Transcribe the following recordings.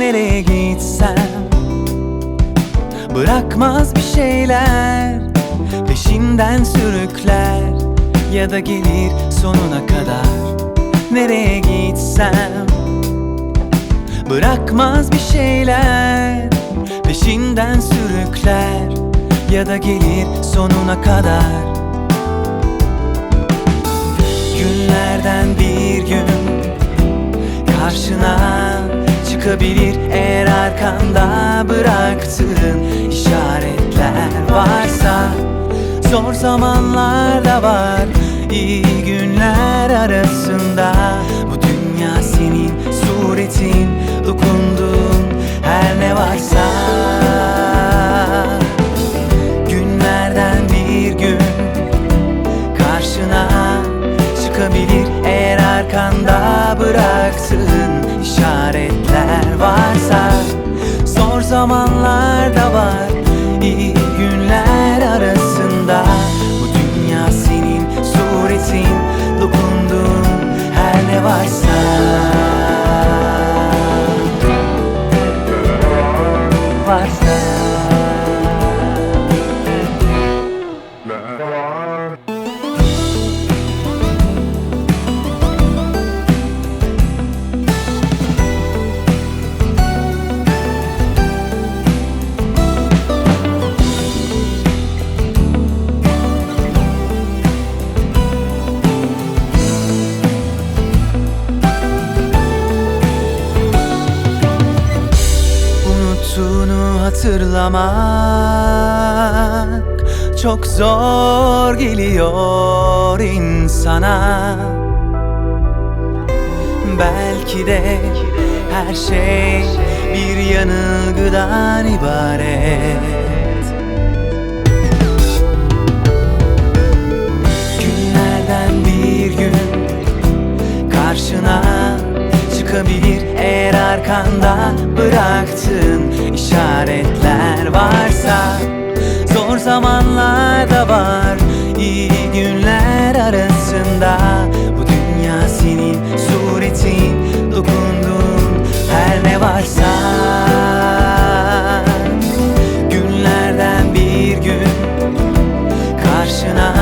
Nereye gitsem bırakmaz bir şeyler, peşinden sürükler ya da gelir sonuna kadar. Nereye gitsem bırakmaz bir şeyler, peşinden sürükler ya da gelir sonuna kadar. Günlerden bir gün karşına çıkabilir eğer arkanda bıraktığın işaretler varsa. Zor zamanlar da var, iyi günler arasında. Bu dünya senin suretin, dokunduğun her ne varsa. Günlerden bir gün karşına çıkabilir eğer arkanda bıraktığın işaretler varsa. Zor zamanlar da var, iyi günler arasında. Bu dünya senin suretin, dokunduğun her ne varsa. Unuttuğunu hatırlamak çok zor geliyor insana. Belki de her şey bir yanılgıdan ibaret. Günlerden bir gün karşına çıkabilir eğer arkanda bıraktığın işaretler varsa. Zor zamanlar da var, iyi günler arasında. Bu dünya senin suretin, dokunduğun her ne varsa. Günlerden bir gün karşına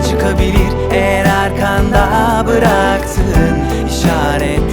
çıkabilir eğer arkanda bıraktığın işaret